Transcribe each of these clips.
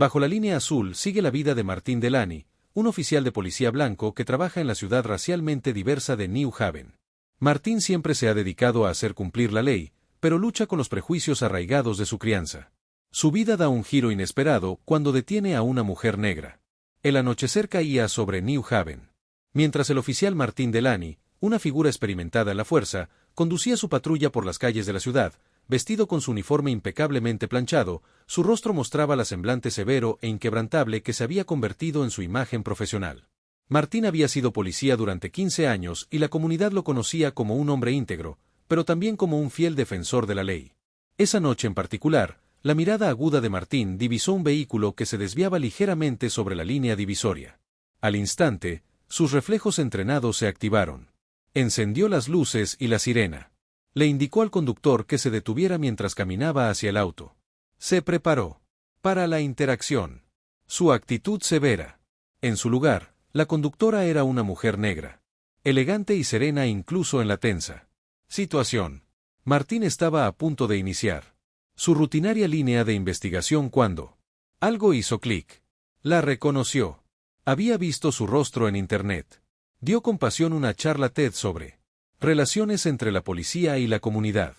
Bajo la línea azul sigue la vida de Martín Delany, un oficial de policía blanco que trabaja en la ciudad racialmente diversa de New Haven. Martín siempre se ha dedicado a hacer cumplir la ley, pero lucha con los prejuicios arraigados de su crianza. Su vida da un giro inesperado cuando detiene a una mujer negra. El anochecer caía sobre New Haven. Mientras el oficial Martín Delany, una figura experimentada en la fuerza, conducía su patrulla por las calles de la ciudad, vestido con su uniforme impecablemente planchado, su rostro mostraba el semblante severo e inquebrantable que se había convertido en su imagen profesional. Martín había sido policía durante 15 años y la comunidad lo conocía como un hombre íntegro, pero también como un fiel defensor de la ley. Esa noche en particular, la mirada aguda de Martín divisó un vehículo que se desviaba ligeramente sobre la línea divisoria. Al instante, sus reflejos entrenados se activaron. Encendió las luces y la sirena. Le indicó al conductor que se detuviera mientras caminaba hacia el auto. Se preparó para la interacción. Su actitud severa. En su lugar, la conductora era una mujer negra. Elegante y serena incluso en la tensa situación. Martín estaba a punto de iniciar su rutinaria línea de investigación cuando algo hizo clic. La reconoció. Había visto su rostro en Internet. Dio con pasión una charla TED sobre relaciones entre la policía y la comunidad.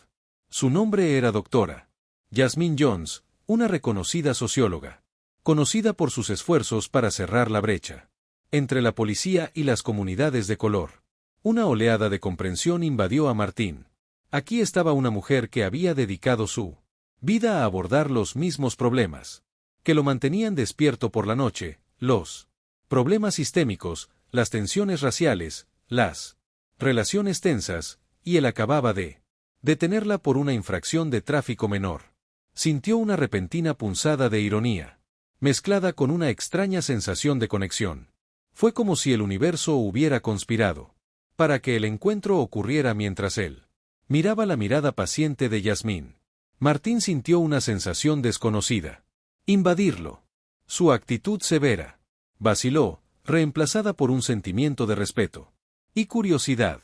Su nombre era Dra. Jasmine Jones, una reconocida socióloga, conocida por sus esfuerzos para cerrar la brecha entre la policía y las comunidades de color. Una oleada de comprensión invadió a Martín. Aquí estaba una mujer que había dedicado su vida a abordar los mismos problemas que lo mantenían despierto por la noche, los problemas sistémicos, las tensiones raciales, las relaciones tensas, y él acababa de detenerla por una infracción de tráfico menor. Sintió una repentina punzada de ironía, mezclada con una extraña sensación de conexión. Fue como si el universo hubiera conspirado para que el encuentro ocurriera mientras él miraba la mirada paciente de Jasmine. Martín sintió una sensación desconocida invadirlo. Su actitud severa vaciló, reemplazada por un sentimiento de respeto y curiosidad.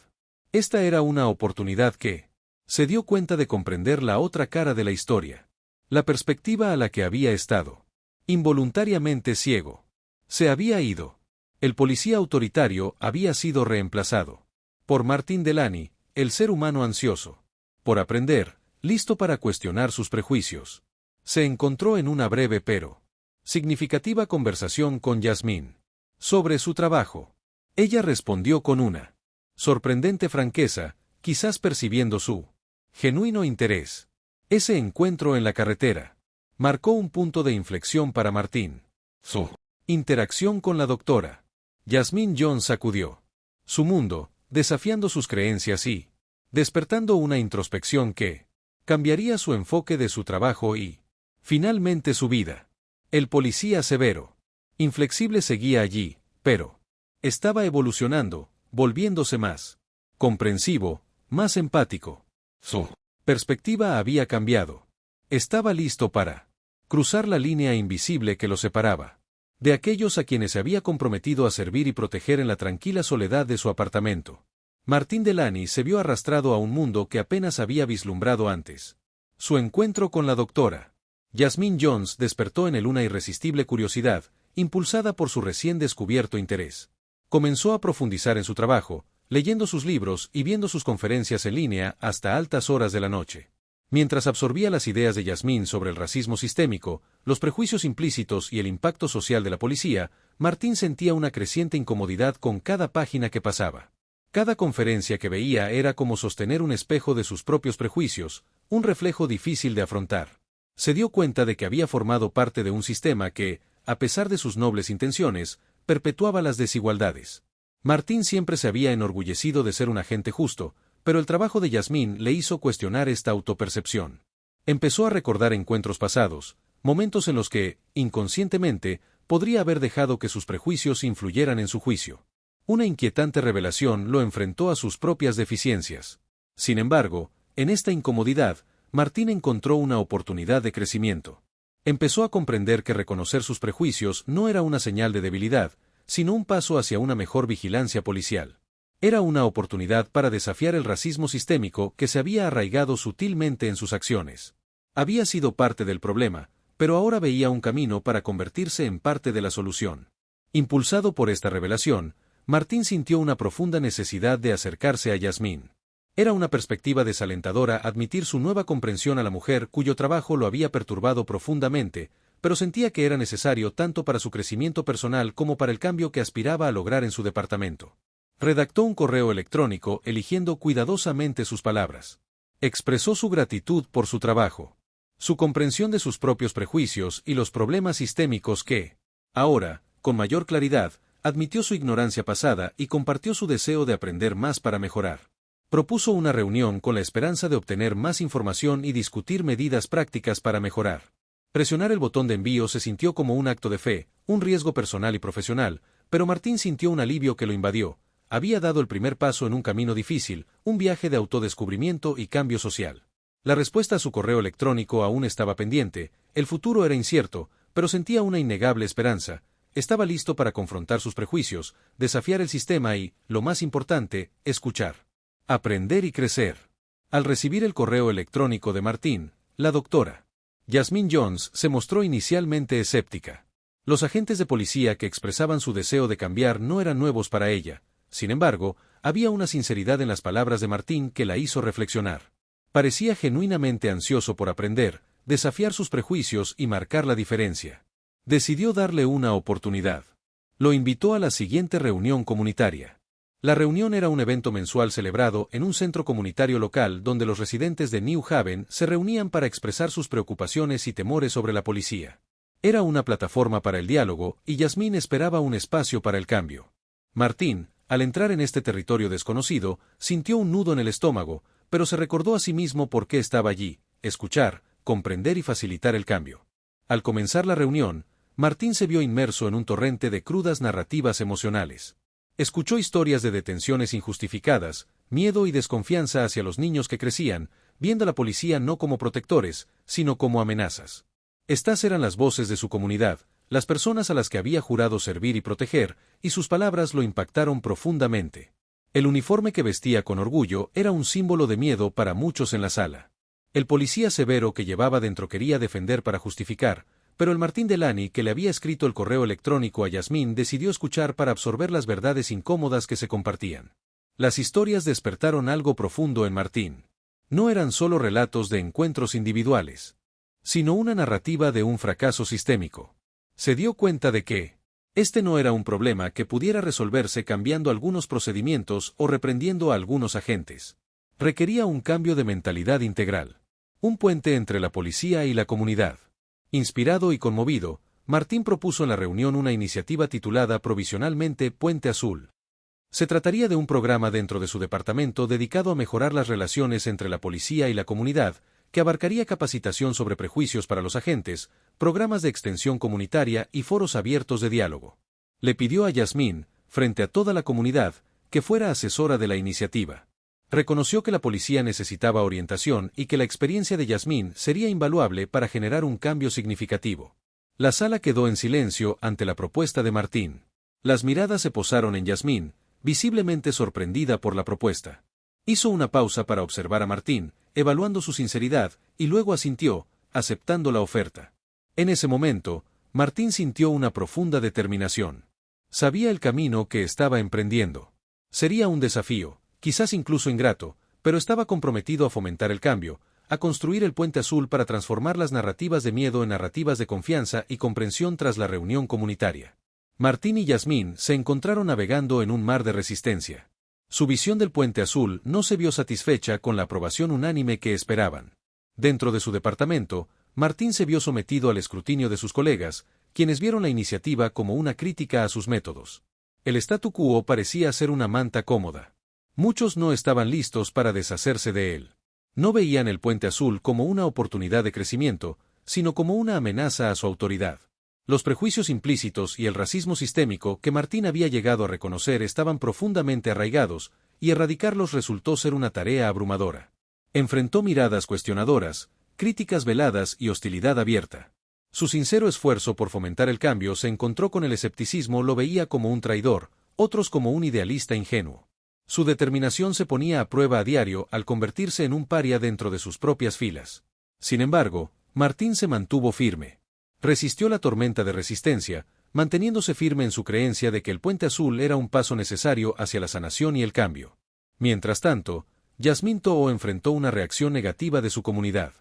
Esta era una oportunidad que se dio cuenta de comprender la otra cara de la historia, la perspectiva a la que había estado involuntariamente ciego. Se había ido. El policía autoritario había sido reemplazado por Martín Delany, el ser humano ansioso por aprender, listo para cuestionar sus prejuicios. Se encontró en una breve pero significativa conversación con Jasmine sobre su trabajo. Ella respondió con una sorprendente franqueza, quizás percibiendo su genuino interés. Ese encuentro en la carretera marcó un punto de inflexión para Martín. Su interacción con la doctora Jasmine Jones sacudió su mundo, desafiando sus creencias y despertando una introspección que cambiaría su enfoque de su trabajo y, finalmente, su vida. El policía severo, inflexible seguía allí, pero estaba evolucionando, volviéndose más comprensivo, más empático. Su perspectiva había cambiado. Estaba listo para cruzar la línea invisible que lo separaba de aquellos a quienes se había comprometido a servir y proteger en la tranquila soledad de su apartamento. Martín Delany se vio arrastrado a un mundo que apenas había vislumbrado antes. Su encuentro con la doctora Jasmine Jones despertó en él una irresistible curiosidad, impulsada por su recién descubierto interés. Comenzó a profundizar en su trabajo, leyendo sus libros y viendo sus conferencias en línea hasta altas horas de la noche. Mientras absorbía las ideas de Jasmine sobre el racismo sistémico, los prejuicios implícitos y el impacto social de la policía, Martín sentía una creciente incomodidad con cada página que pasaba. Cada conferencia que veía era como sostener un espejo de sus propios prejuicios, un reflejo difícil de afrontar. Se dio cuenta de que había formado parte de un sistema que, a pesar de sus nobles intenciones, perpetuaba las desigualdades. Martín siempre se había enorgullecido de ser un agente justo, pero el trabajo de Jasmine le hizo cuestionar esta autopercepción. Empezó a recordar encuentros pasados, momentos en los que, inconscientemente, podría haber dejado que sus prejuicios influyeran en su juicio. Una inquietante revelación lo enfrentó a sus propias deficiencias. Sin embargo, en esta incomodidad, Martín encontró una oportunidad de crecimiento. Empezó a comprender que reconocer sus prejuicios no era una señal de debilidad, sino un paso hacia una mejor vigilancia policial. Era una oportunidad para desafiar el racismo sistémico que se había arraigado sutilmente en sus acciones. Había sido parte del problema, pero ahora veía un camino para convertirse en parte de la solución. Impulsado por esta revelación, Martín sintió una profunda necesidad de acercarse a Yasmín. Era una perspectiva desalentadora admitir su nueva comprensión a la mujer cuyo trabajo lo había perturbado profundamente, pero sentía que era necesario tanto para su crecimiento personal como para el cambio que aspiraba a lograr en su departamento. Redactó un correo electrónico eligiendo cuidadosamente sus palabras. Expresó su gratitud por su trabajo, su comprensión de sus propios prejuicios y los problemas sistémicos que, ahora, con mayor claridad, admitió su ignorancia pasada y compartió su deseo de aprender más para mejorar. Propuso una reunión con la esperanza de obtener más información y discutir medidas prácticas para mejorar. Presionar el botón de envío se sintió como un acto de fe, un riesgo personal y profesional, pero Martín sintió un alivio que lo invadió. Había dado el primer paso en un camino difícil, un viaje de autodescubrimiento y cambio social. La respuesta a su correo electrónico aún estaba pendiente, el futuro era incierto, pero sentía una innegable esperanza. Estaba listo para confrontar sus prejuicios, desafiar el sistema y, lo más importante, escuchar. Aprender y crecer. Al recibir el correo electrónico de Martín, la doctora Yasmín Jones se mostró inicialmente escéptica. Los agentes de policía que expresaban su deseo de cambiar no eran nuevos para ella. Sin embargo, había una sinceridad en las palabras de Martín que la hizo reflexionar. Parecía genuinamente ansioso por aprender, desafiar sus prejuicios y marcar la diferencia. Decidió darle una oportunidad. Lo invitó a la siguiente reunión comunitaria. La reunión era un evento mensual celebrado en un centro comunitario local donde los residentes de New Haven se reunían para expresar sus preocupaciones y temores sobre la policía. Era una plataforma para el diálogo y Yasmín esperaba un espacio para el cambio. Martín, al entrar en este territorio desconocido, sintió un nudo en el estómago, pero se recordó a sí mismo por qué estaba allí: escuchar, comprender y facilitar el cambio. Al comenzar la reunión, Martín se vio inmerso en un torrente de crudas narrativas emocionales. Escuchó historias de detenciones injustificadas, miedo y desconfianza hacia los niños que crecían, viendo a la policía no como protectores, sino como amenazas. Estas eran las voces de su comunidad, las personas a las que había jurado servir y proteger, y sus palabras lo impactaron profundamente. El uniforme que vestía con orgullo era un símbolo de miedo para muchos en la sala. El policía severo que llevaba dentro quería defender para justificar, pero el Martín Delany que le había escrito el correo electrónico a Yasmín decidió escuchar para absorber las verdades incómodas que se compartían. Las historias despertaron algo profundo en Martín. No eran solo relatos de encuentros individuales, sino una narrativa de un fracaso sistémico. Se dio cuenta de que este no era un problema que pudiera resolverse cambiando algunos procedimientos o reprendiendo a algunos agentes. Requería un cambio de mentalidad integral. Un puente entre la policía y la comunidad. Inspirado y conmovido, Martín propuso en la reunión una iniciativa titulada provisionalmente Puente Azul. Se trataría de un programa dentro de su departamento dedicado a mejorar las relaciones entre la policía y la comunidad, que abarcaría capacitación sobre prejuicios para los agentes, programas de extensión comunitaria y foros abiertos de diálogo. Le pidió a Yasmín, frente a toda la comunidad, que fuera asesora de la iniciativa. Reconoció que la policía necesitaba orientación y que la experiencia de Yasmín sería invaluable para generar un cambio significativo. La sala quedó en silencio ante la propuesta de Martín. Las miradas se posaron en Yasmín, visiblemente sorprendida por la propuesta. Hizo una pausa para observar a Martín, evaluando su sinceridad, y luego asintió, aceptando la oferta. En ese momento, Martín sintió una profunda determinación. Sabía el camino que estaba emprendiendo. Sería un desafío, quizás incluso ingrato, pero estaba comprometido a fomentar el cambio, a construir el puente azul para transformar las narrativas de miedo en narrativas de confianza y comprensión tras la reunión comunitaria. Martín y Yasmín se encontraron navegando en un mar de resistencia. Su visión del puente azul no se vio satisfecha con la aprobación unánime que esperaban. Dentro de su departamento, Martín se vio sometido al escrutinio de sus colegas, quienes vieron la iniciativa como una crítica a sus métodos. El statu quo parecía ser una manta cómoda. Muchos no estaban listos para deshacerse de él. No veían el puente azul como una oportunidad de crecimiento, sino como una amenaza a su autoridad. Los prejuicios implícitos y el racismo sistémico que Martín había llegado a reconocer estaban profundamente arraigados, y erradicarlos resultó ser una tarea abrumadora. Enfrentó miradas cuestionadoras, críticas veladas y hostilidad abierta. Su sincero esfuerzo por fomentar el cambio se encontró con el escepticismo, lo veía como un traidor, otros como un idealista ingenuo. Su determinación se ponía a prueba a diario al convertirse en un paria dentro de sus propias filas. Sin embargo, Martín se mantuvo firme. Resistió la tormenta de resistencia, manteniéndose firme en su creencia de que el Puente Azul era un paso necesario hacia la sanación y el cambio. Mientras tanto, Yasmín Toho enfrentó una reacción negativa de su comunidad.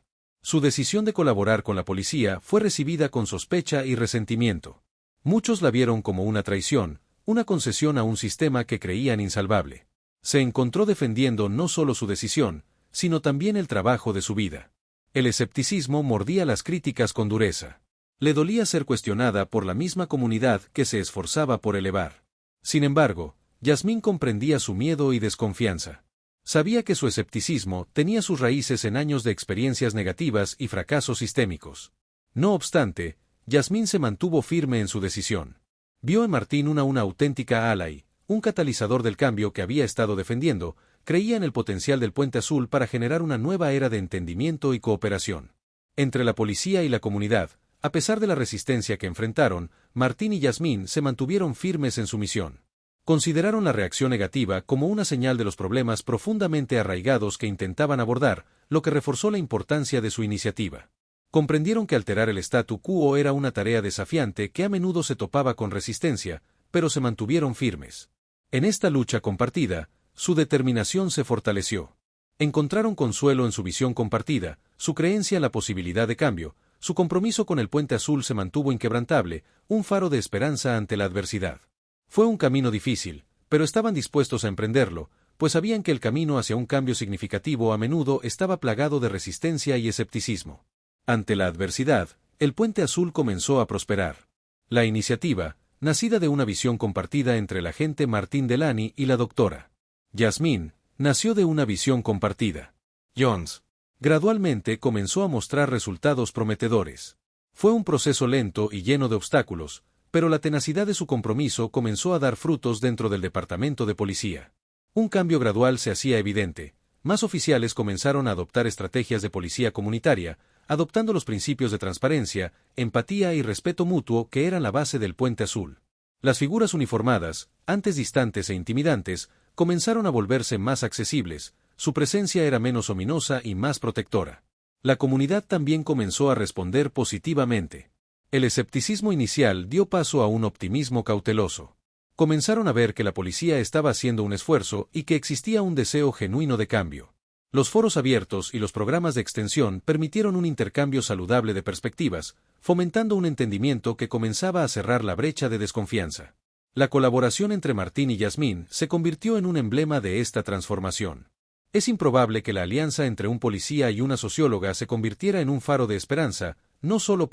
Su decisión de colaborar con la policía fue recibida con sospecha y resentimiento. Muchos la vieron como una traición, una concesión a un sistema que creían insalvable. Se encontró defendiendo no solo su decisión, sino también el trabajo de su vida. El escepticismo mordía las críticas con dureza. Le dolía ser cuestionada por la misma comunidad que se esforzaba por elevar. Sin embargo, Yasmín comprendía su miedo y desconfianza. Sabía que su escepticismo tenía sus raíces en años de experiencias negativas y fracasos sistémicos. No obstante, Yasmín se mantuvo firme en su decisión. Vio en Martín una auténtica ally, un catalizador del cambio que había estado defendiendo. Creía en el potencial del Puente Azul para generar una nueva era de entendimiento y cooperación. Entre la policía y la comunidad, a pesar de la resistencia que enfrentaron, Martín y Yasmín se mantuvieron firmes en su misión. Consideraron la reacción negativa como una señal de los problemas profundamente arraigados que intentaban abordar, lo que reforzó la importancia de su iniciativa. Comprendieron que alterar el statu quo era una tarea desafiante que a menudo se topaba con resistencia, pero se mantuvieron firmes. En esta lucha compartida, su determinación se fortaleció. Encontraron consuelo en su visión compartida, su creencia en la posibilidad de cambio, su compromiso con el Puente Azul se mantuvo inquebrantable, un faro de esperanza ante la adversidad. Fue un camino difícil, pero estaban dispuestos a emprenderlo, pues sabían que el camino hacia un cambio significativo a menudo estaba plagado de resistencia y escepticismo. Ante la adversidad, el Puente Azul comenzó a prosperar. La iniciativa, nacida de una visión compartida entre el agente Martín Delany y la doctora Yasmín, nació de una visión compartida. Jones. Gradualmente comenzó a mostrar resultados prometedores. Fue un proceso lento y lleno de obstáculos, pero la tenacidad de su compromiso comenzó a dar frutos dentro del departamento de policía. Un cambio gradual se hacía evidente. Más oficiales comenzaron a adoptar estrategias de policía comunitaria, adoptando los principios de transparencia, empatía y respeto mutuo que eran la base del Puente Azul. Las figuras uniformadas, antes distantes e intimidantes, comenzaron a volverse más accesibles, su presencia era menos ominosa y más protectora. La comunidad también comenzó a responder positivamente. El escepticismo inicial dio paso a un optimismo cauteloso. Comenzaron a ver que la policía estaba haciendo un esfuerzo y que existía un deseo genuino de cambio. Los foros abiertos y los programas de extensión permitieron un intercambio saludable de perspectivas, fomentando un entendimiento que comenzaba a cerrar la brecha de desconfianza. La colaboración entre Martín y Yasmín se convirtió en un emblema de esta transformación. Es improbable que la alianza entre un policía y una socióloga se convirtiera en un faro de esperanza, no solo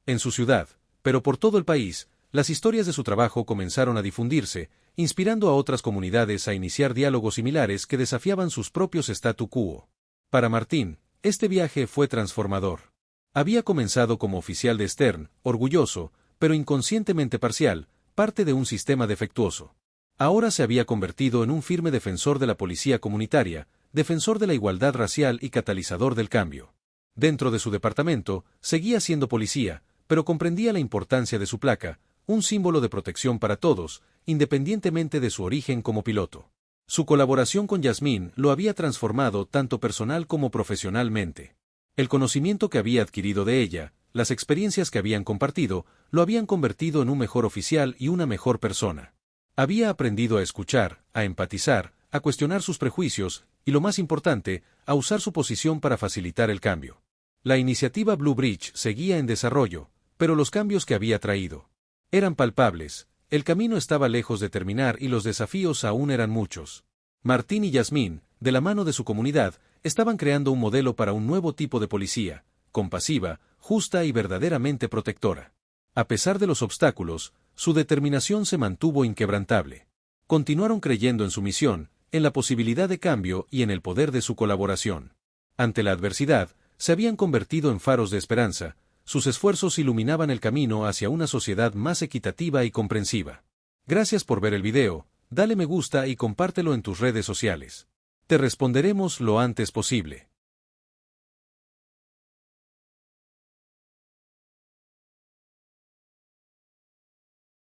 en su ciudad, pero por todo el país. Las historias de su trabajo comenzaron a difundirse, inspirando a otras comunidades a iniciar diálogos similares que desafiaban sus propios statu quo. Para Martín, este viaje fue transformador. Había comenzado como oficial de Stern, orgulloso, pero inconscientemente parcial, parte de un sistema defectuoso. Ahora se había convertido en un firme defensor de la policía comunitaria, defensor de la igualdad racial y catalizador del cambio. Dentro de su departamento, seguía siendo policía, pero comprendía la importancia de su placa, un símbolo de protección para todos, independientemente de su origen como piloto. Su colaboración con Yasmín lo había transformado tanto personal como profesionalmente. El conocimiento que había adquirido de ella, las experiencias que habían compartido, lo habían convertido en un mejor oficial y una mejor persona. Había aprendido a escuchar, a empatizar, a cuestionar sus prejuicios, y lo más importante, a usar su posición para facilitar el cambio. La iniciativa Blue Bridge seguía en desarrollo, pero los cambios que había traído eran palpables, el camino estaba lejos de terminar y los desafíos aún eran muchos. Martín y Yasmín, de la mano de su comunidad, estaban creando un modelo para un nuevo tipo de policía, compasiva, justa y verdaderamente protectora. A pesar de los obstáculos, su determinación se mantuvo inquebrantable. Continuaron creyendo en su misión, en la posibilidad de cambio y en el poder de su colaboración. Ante la adversidad, se habían convertido en faros de esperanza. Sus esfuerzos iluminaban el camino hacia una sociedad más equitativa y comprensiva. Gracias por ver el video, dale me gusta y compártelo en tus redes sociales. Te responderemos lo antes posible.